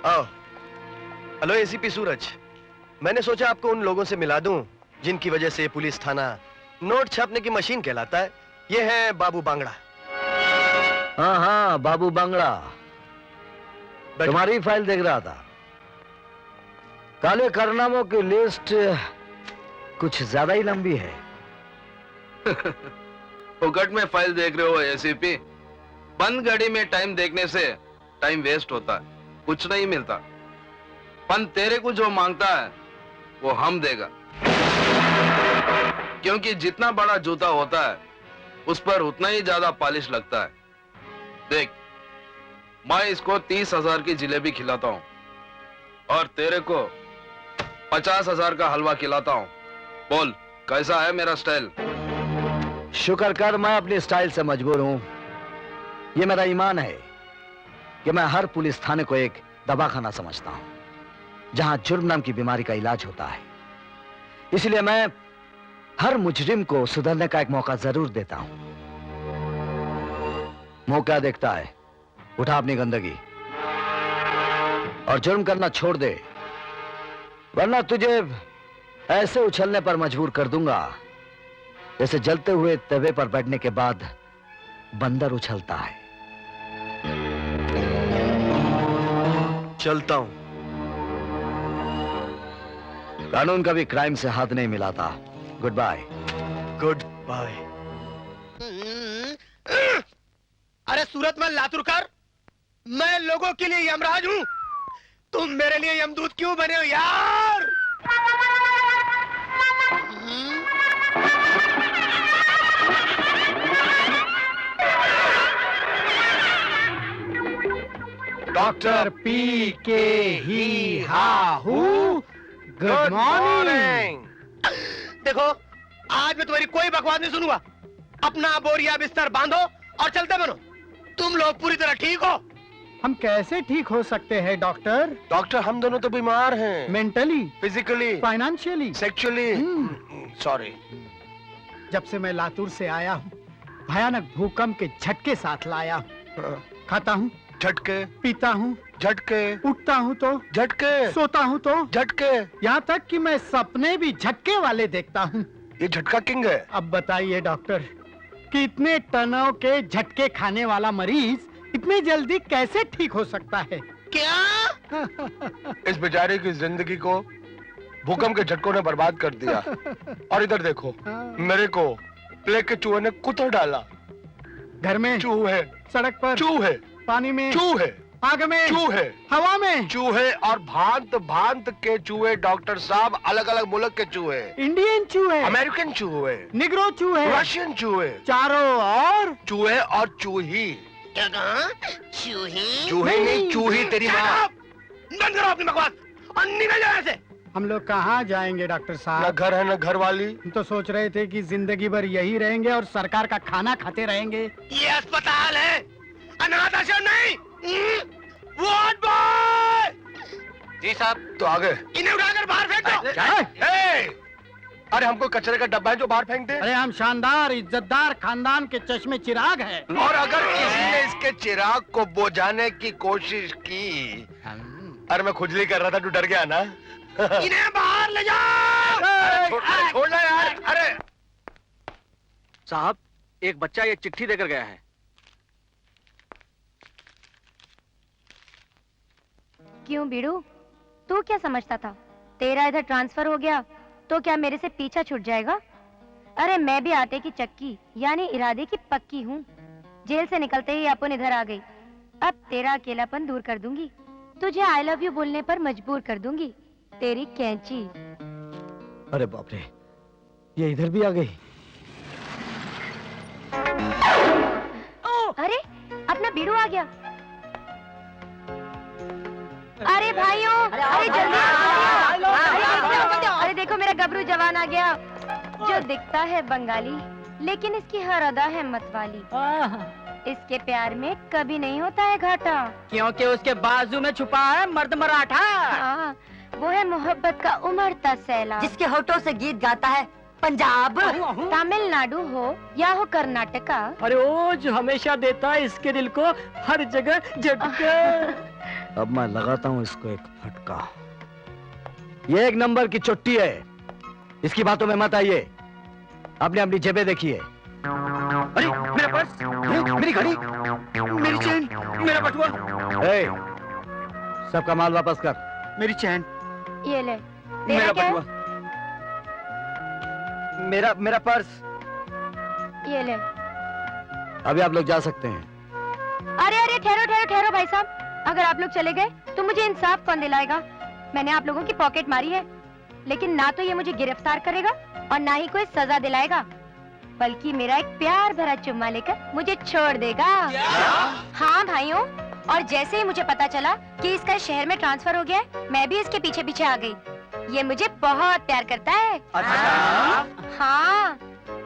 आओ। Hello ACP सूरज, मैंने सोचा आपको उन लोगों से मिला दूं जिनकी वजह से पुलिस थाना नोट छापने की मशीन कहलाता है। ये है बाबू बांगड़ा। हाँ हाँ, बाबू बांगड़ा, तुम्हारी फाइल देख रहा था। काले कारनामों की लिस्ट कुछ ज्यादा ही लंबी है। फुकट में फाइल देख रहे हो एसीपी? बंद गाड़ी में टाइम देखने से टाइम वेस्ट होता है, कुछ नहीं मिलता। पन तेरे को जो मांगता है वो हम देगा, क्योंकि जितना बड़ा जूता होता है उस पर उतना ही ज्यादा पॉलिश लगता है। देख, मैं इसको 30,000 की जिलेबी खिलाता हूं और तेरे को 50,000 का हलवा खिलाता हूं। बोल, कैसा है मेरा स्टाइल? शुक्र कर मैं अपने स्टाइल से मजबूर हूं। ये मेरा ईमान है कि मैं हर पुलिस थाने को एक दवाखाना समझता हूं, जहां जुर्म नाम की बीमारी का इलाज होता है। इसलिए मैं हर मुजरिम को सुधरने का एक मौका जरूर देता हूं। मौका देखता है, उठा अपनी गंदगी और जुर्म करना छोड़ दे, वरना तुझे ऐसे उछलने पर मजबूर कर दूंगा जैसे जलते हुए तवे पर बैठने के बाद बंदर उछलता है। चलता हूं। कानून कभी क्राइम से हाथ नहीं मिलाता। Good bye. Good bye. अरे सूरतमल लातुरकर, मैं लोगों के लिए यमराज हूं, तुम मेरे लिए यमदूत क्यों बने हो यार? डॉक्टर पी के ही हा हूँ। Good morning. देखो, आज मैं तुम्हारी कोई बकवास नहीं सुनूंगा। अपना बोरिया बिस्तर बांधो और चलते बनो। तुम लोग पूरी तरह ठीक हो? हम कैसे ठीक हो सकते हैं डॉक्टर? डॉक्टर, हम दोनों तो बीमार हैं। Mentally, physically, financially, sexually. Sorry. जब से मैं लातूर से आया हूँ, भयानक भूकंप के झटके साथ लाया हूँ। खाता हूँ, झटके, पीता हूँ, झटके, उठता हूँ तो झटके, सोता हूँ तो झटके, यहाँ तक कि मैं सपने भी झटके वाले देखता हूँ। ये झटका किंग है। अब बताइए डॉक्टर, कि इतने टनों के झटके खाने वाला मरीज इतनी जल्दी कैसे ठीक हो सकता है? क्या? इस बेचारे की जिंदगी को भूकंप के झटकों ने बर्बाद कर दिया। और इधर देखो, मेरे को प्लेग के चूहे ने कुतर डाला। घर में चूहे, सड़क पर चूहे, पानी में चूहे, आग में चूहे, हवा में चूहे और भांत भांत के चूहे। डॉक्टर साहब, अलग अलग मुल्क के चूहे, इंडियन चूहे, अमेरिकन चूहे, निग्रो चूहे, रशियन चूहे, चारों और चूहे और चूही। क्या कहा? चूही? चूहे नहीं, चूही तेरी माँ। बंद करो अपनी बकवास और निकल जाओ यहाँ से। हम लोग कहाँ जाएंगे डॉक्टर न साहब? घर है न घर वाली। हम तो सोच रहे थे कि जिंदगी भर यही रहेंगे और सरकार का खाना खाते रहेंगे। ये अस्पताल है, अनाथ आश्रम नहीं। Ward boy! जी साहब। तो आगे इन्हें उठाकर बाहर फेंक दो। अरे हमको कचरे का डब्बा है जो बाहर फेंक दे। अरे हम शानदार इज्जतदार खानदान के चश्मे चिराग हैं। और अगर किसी ने इसके चिराग को बुझाने की कोशिश की। अरे मैं खुजली कर रहा था, तू डर गया ना? इन्हें बाहर ले जाओ। छोड़ना यार। अरे साहब, एक बच्चा ये चिट्ठी देकर गया है। क्यों बीड़ू, तू क्या समझता था तेरा इधर ट्रांसफर हो गया तो क्या मेरे से पीछा छूट जाएगा? अरे मैं भी आटे की चक्की यानी इरादे की पक्की हूँ। जेल से निकलते ही अपन इधर आ गई। अब तेरा अकेलापन दूर कर दूंगी, तुझे आई लव यू बोलने पर मजबूर कर दूंगी। तेरी कैंची। अरे बाप रे, ये इधर भी आ गई। अरे अपना बीड़ू आ गया। अरे भाइयों, अरे जल्दी अरे देखो मेरा गबरू जवान आ गया, जो दिखता है बंगाली लेकिन इसकी हर अदा है मतवाली। इसके प्यार में कभी नहीं होता है घाटा, क्योंकि उसके बाजू में छुपा है मर्द मराठा। हाँ, वो है मोहब्बत का उमड़ता सैलाब, जिसके होठों से गीत गाता है पंजाब, तमिलनाडु हो या हो कर्नाटका। अरे ओ जो हमेशा देता है इसके दिल को हर जगह झटका। अब मैं लगाता हूं इसको एक फटका। ये एक नंबर की चुट्टी है, इसकी बातों में मत आइए। आपने अपनी जेबें देखिए। अरे मेरा पर्स, मेरी घड़ी, मेरी चेन, मेरा बटुआ, ए, सबका माल वापस कर। मेरी चैन, ये ले। मेरा तेरा क्या है? बटुआ, मेरा पर्स। ये ले। अभी आप लोग जा सकते हैं। अरे अरे ठहरो ठहरो ठहरो भाई साहब, अगर आप लोग चले गए तो मुझे इंसाफ कौन दिलाएगा? मैंने आप लोगों की पॉकेट मारी है, लेकिन ना तो ये मुझे गिरफ्तार करेगा और ना ही कोई सजा दिलाएगा, बल्कि मेरा एक प्यार भरा चुम्मा लेकर मुझे छोड़ देगा। हाँ भाइयों, और जैसे ही मुझे पता चला कि इसका इस शहर में ट्रांसफर हो गया है, मैं भी इसके पीछे पीछे आ गई। ये मुझे बहुत प्यार करता है। हाँ,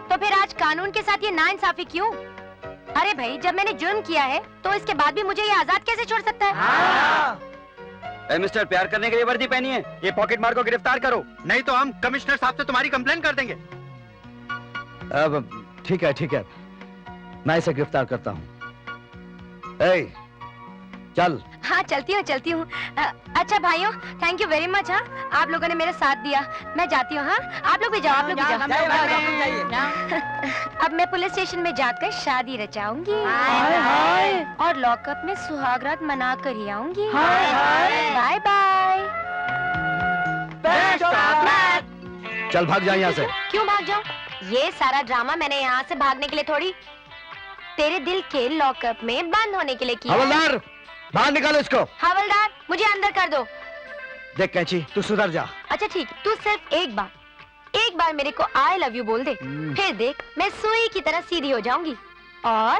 तो फिर आज कानून के साथ ये नाइंसाफी क्यों? अरे भाई, जब मैंने जुर्म किया है तो इसके बाद भी मुझे ये आजाद कैसे छोड़ सकता है? मिस्टर, प्यार करने के लिए वर्दी पहनी है। ये पॉकेट मार को गिरफ्तार करो, नहीं तो हम कमिश्नर साहब से तुम्हारी कंप्लेन कर देंगे। अब ठीक है, मैं इसे गिरफ्तार करता हूँ। ए, चल। हाँ चलती हूँ। अच्छा भाइयों, थैंक यू वेरी मच। हाँ, आप लोगों ने मेरा साथ दिया। मैं जाती हूँ। हाँ, आप लोग भी जाओ, आप लोग भी जाओ। अब मैं पुलिस स्टेशन में जाकर शादी रचाऊंगी और लॉकअप में सुहागरात मना कर ही आऊंगी। Bye bye. चल भाग जा यहाँ से। क्यों भाग जाऊँ? ये सारा ड्रामा मैंने यहाँ से भागने के लिए थोड़ी, तेरे दिल के लॉकअप में बंद होने के लिए किया। हवलदार, बाहर निकालो इसको। हवलदार, मुझे अंदर कर दो। देख कैंची, तू सुधर जा। अच्छा ठीक, तू सिर्फ एक बार मेरे को आई लव यू बोल दे, फिर देख मैं सुई की तरह सीधी हो जाऊंगी और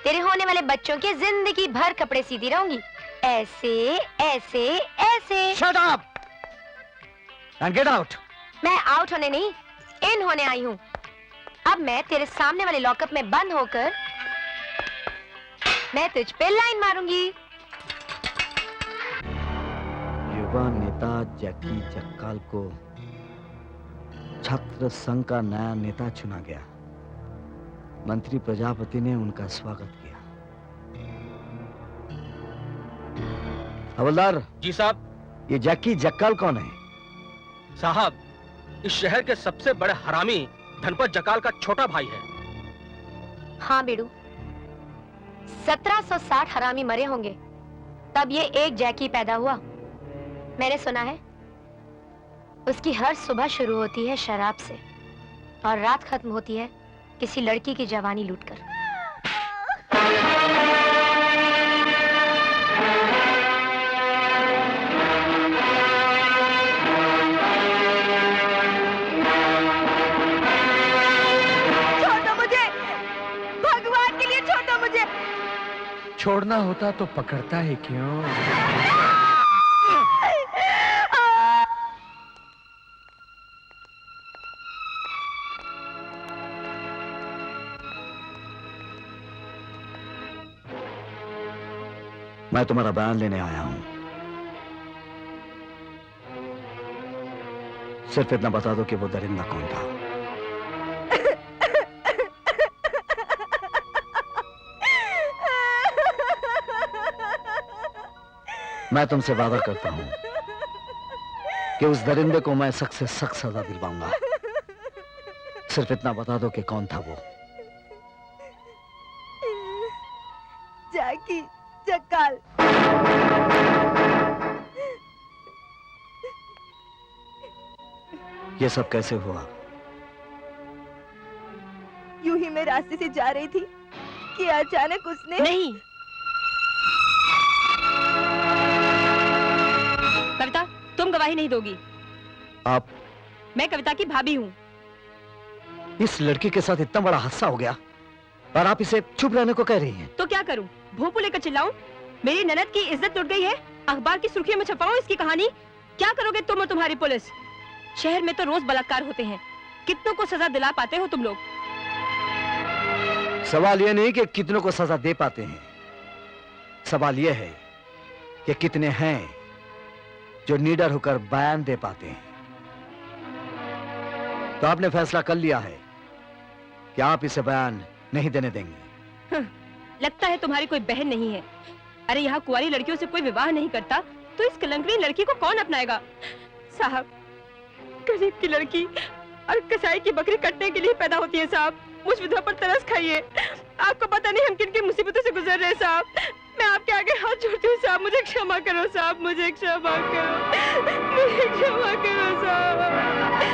तेरे होने वाले बच्चों के जिंदगी भर कपड़े सीधी रहूंगी, ऐसे ऐसे ऐसे। Shut up and get out. मैं आउट होने नहीं, इन होने आई हूँ। अब मैं तेरे सामने वाले लॉकअप में बंद होकर मैं तुझ पे लाइन मारूंगी। युवा नेता जैकी जक्काल को छात्र संघ का नया नेता चुना गया। मंत्री प्रजापति ने उनका स्वागत किया। हवलदार जी साहब। ये जैकी जक्काल कौन है? साहब, इस शहर के सबसे बड़े हरामी धनपत जकाल का छोटा भाई है। हाँ बेड़ू, 1760 हरामी मरे होंगे, तब ये एक जैकी पैदा हुआ। मैंने सुना है उसकी हर सुबह शुरू होती है शराब से और रात खत्म होती है किसी लड़की की जवानी लूटकर। छोड़ना होता तो पकड़ता है क्यों? मैं तुम्हारा बयान लेने आया हूं। सिर्फ इतना बता दो कि वो दरिंदा कौन था। मैं तुमसे वादा करता हूं कि उस दरिंदे को मैं सख्त से सख्त सजा दिलवाऊंगा। सिर्फ इतना बता दो कि कौन था वो। जैकी जक्काल। ये सब कैसे हुआ? यूं ही मैं रास्ते से जा रही थी कि अचानक उसने। नहीं, कविता, तुम गवाही नहीं दोगी। आप? मैं कविता की भाभी हूँ। इस लड़की के साथ इतना बड़ा हादसा हो गया और आप इसे चुप रहने को कह रही हैं। तो क्या करूँ? भोंपू लेकर चिल्लाऊं? मेरी ननद की इज्जत लुट गई है, अखबार की सुर्खियों में छपाऊं इसकी कहानी? क्या करोगे तुम और तुम्हारी पुलिस? शहर में तो रोज बलात्कार होते हैं, कितनों को सजा दिला पाते हो तुम लोग? सवाल यह नहीं कि कितनों को सजा दे पाते हैं, सवाल यह है कि कितने हैं जो निडर होकर बयान दे पाते हैं। तो आपने फैसला कर लिया है कि आप इसे बयान नहीं देने देंगे। लगता है तुम्हारी कोई बहन नहीं है। अरे यहाँ कुंवारी लड़कियों से कोई विवाह नहीं करता तो इस कलंकड़ी लड़की को कौन अपनाएगा? साहब, गरीब की लड़की और कसाई की बकरी कटने के लिए पैदा होती है साहब। मुझ विधवा पर तरस खाइए। आपको पता नहीं हम किन किन मुसीबतों से गुजर रहे हैं साहब। मैं आपके आगे हाथ जोड़ती हूँ साहब, मुझे क्षमा करो साहब, मुझे क्षमा करो, मुझे क्षमा करो साहब।